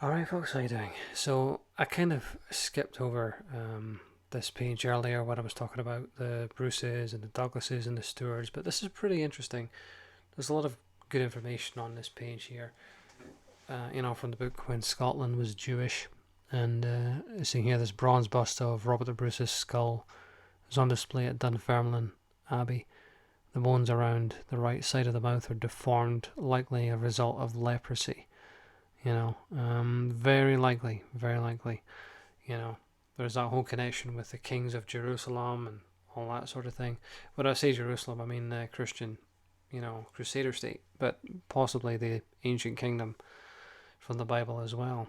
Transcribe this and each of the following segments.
Alright folks, how you doing? So I kind of skipped over this page earlier when I was talking about the Bruces and the Douglases and the Stewarts, but this is pretty interesting. There's a lot of good information on this page here. From the book When Scotland Was Jewish, and seeing here this bronze bust of Robert the Bruce's skull is on display at Dunfermline Abbey. The bones around the right side of the mouth are deformed, likely a result of leprosy. Very likely, very likely. There's that whole connection with the kings of Jerusalem and all that sort of thing. When I say Jerusalem, I mean the Christian, Crusader state, but possibly the ancient kingdom from the Bible as well.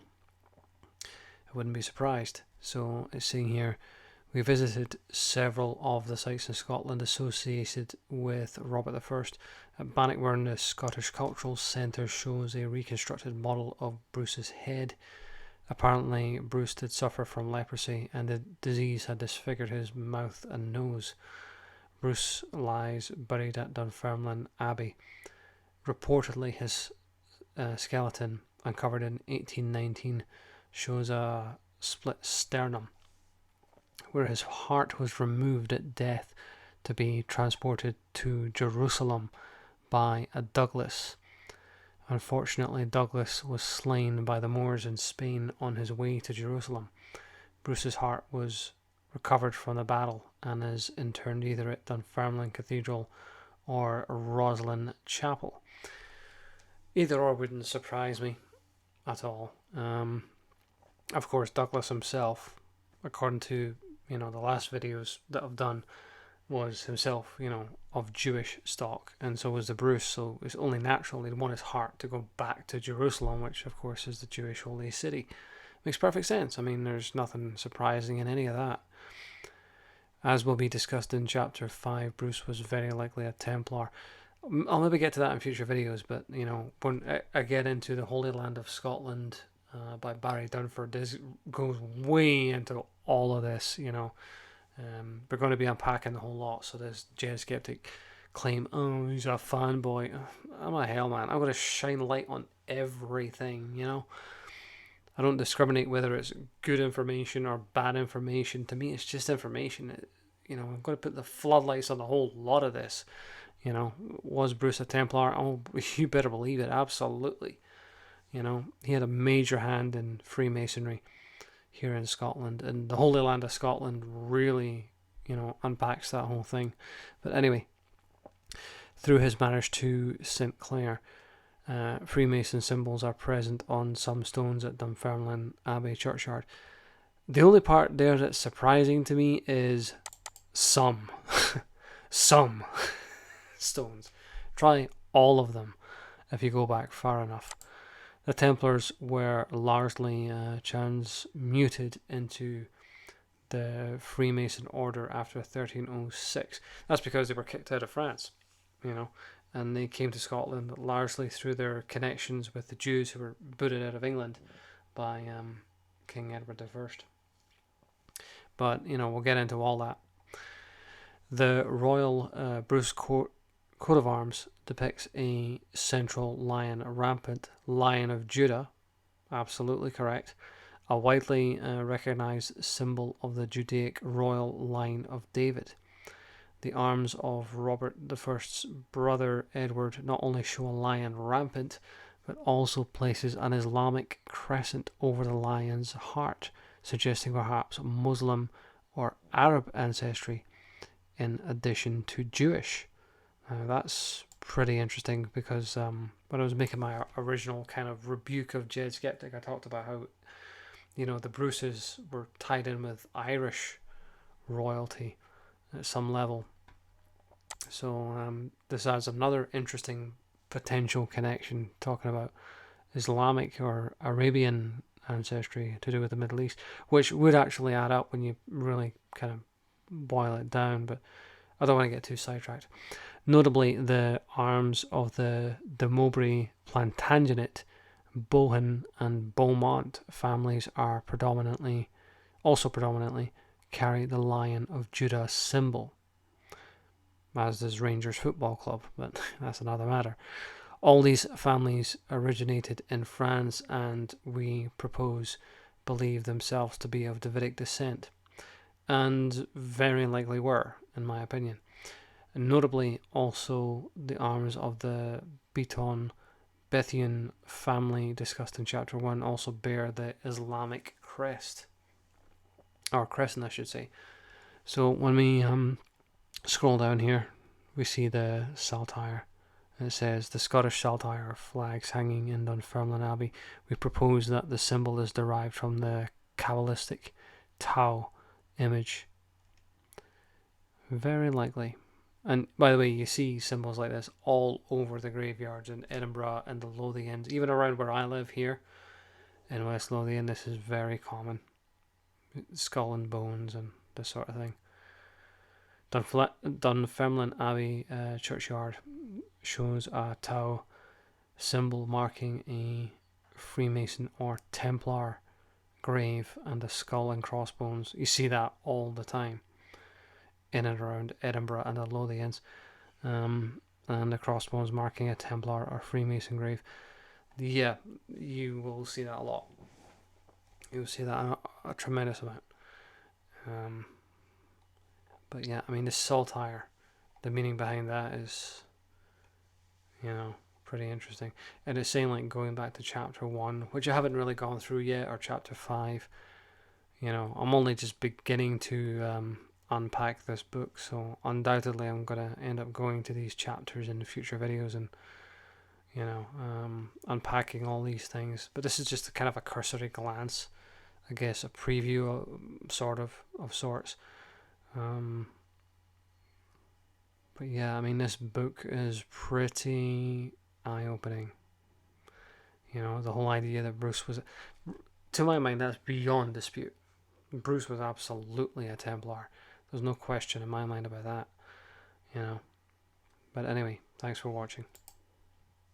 I wouldn't be surprised. So it's saying here, we visited several of the sites in Scotland associated with Robert I. At Bannockburn, the Scottish Cultural Centre shows a reconstructed model of Bruce's head. Apparently, Bruce did suffer from leprosy, and the disease had disfigured his mouth and nose. Bruce lies buried at Dunfermline Abbey. Reportedly, his skeleton, uncovered in 1819, shows a split sternum, where his heart was removed at death to be transported to Jerusalem by a Douglas. Unfortunately, Douglas was slain by the Moors in Spain on his way to Jerusalem. Bruce's heart was recovered from the battle and is interred either at Dunfermline Cathedral or Roslin Chapel. Either or wouldn't surprise me at all. Of course, Douglas himself, according to the last videos that I've done, was himself, of Jewish stock, and so was the Bruce, so it's only natural he'd want his heart to go back to Jerusalem, which of course is the Jewish holy city. Makes perfect sense. I mean, there's nothing surprising in any of that. As will be discussed in chapter 5, Bruce was very likely a Templar. I'll maybe get to that in future videos, but when I get into the Holy Land of Scotland by Barry Dunford, this goes way into all of this. We're going to be unpacking the whole lot. So this Jed Skeptic claim, oh, he's a fanboy. I'm a hell man. I'm going to shine light on everything. I don't discriminate whether it's good information or bad information. To me, it's just information. I'm going to put the floodlights on the whole lot of this. Was Bruce a Templar? Oh, you better believe it. Absolutely. He had a major hand in Freemasonry here in Scotland, and the Holy Land of Scotland really, unpacks that whole thing. But anyway, through his marriage to St. Clair, Freemason symbols are present on some stones at Dunfermline Abbey churchyard. The only part there that's surprising to me is some stones. Try all of them if you go back far enough. The Templars were largely transmuted into the Freemason order after 1306. That's because they were kicked out of France, and they came to Scotland largely through their connections with the Jews who were booted out of England by King Edward I. But, we'll get into all that. The Royal Bruce coat of arms depicts a central lion, a rampant Lion of Judah, absolutely correct, a widely recognized symbol of the Judaic royal line of David. The arms of Robert I's brother Edward not only show a lion rampant, but also places an Islamic crescent over the lion's heart, suggesting perhaps Muslim or Arab ancestry in addition to Jewish. That's pretty interesting because when I was making my original kind of rebuke of Jed Skeptic, I talked about how, the Bruces were tied in with Irish royalty at some level. So this adds another interesting potential connection, talking about Islamic or Arabian ancestry to do with the Middle East, which would actually add up when you really kind of boil it down, but I don't want to get too sidetracked. Notably, the arms of the De Mowbray, Plantagenet, Bohun, and Beaumont families are predominantly carry the Lion of Judah symbol, as does Rangers Football Club, but that's another matter. All these families originated in France, and we believe themselves to be of Davidic descent, and very likely were, in my opinion. And notably, also the arms of the Bethune family discussed in chapter 1 also bear the Islamic crest, or crescent, I should say. So when we scroll down here, we see the saltire. And it says, the Scottish saltire flags hanging in Dunfermline Abbey. We propose that the symbol is derived from the Kabbalistic Tau image. Very likely. And by the way, you see symbols like this all over the graveyards in Edinburgh and the Lothians, even around where I live here in West Lothian. This is very common. Skull and bones and this sort of thing. Dunfermline Abbey churchyard shows a Tau symbol marking a Freemason or Templar grave and a skull and crossbones. You see that all the time in and around Edinburgh and the Lothians, and the crossbones marking a Templar or Freemason grave. Yeah, you will see that a lot. You will see that a tremendous amount. But yeah, I mean, the saltire, the meaning behind that is, pretty interesting. And it's saying, like, going back to chapter 1, which I haven't really gone through yet, or chapter 5. I'm only just beginning to unpack this book, so undoubtedly I'm going to end up going to these chapters in the future videos and, unpacking all these things. But this is just a kind of a cursory glance, I guess, a preview of sorts. But yeah, I mean, this book is pretty eye-opening. The whole idea that Bruce was, to my mind, that's beyond dispute. Bruce was absolutely a Templar. There's no question in my mind about that. But anyway, thanks for watching.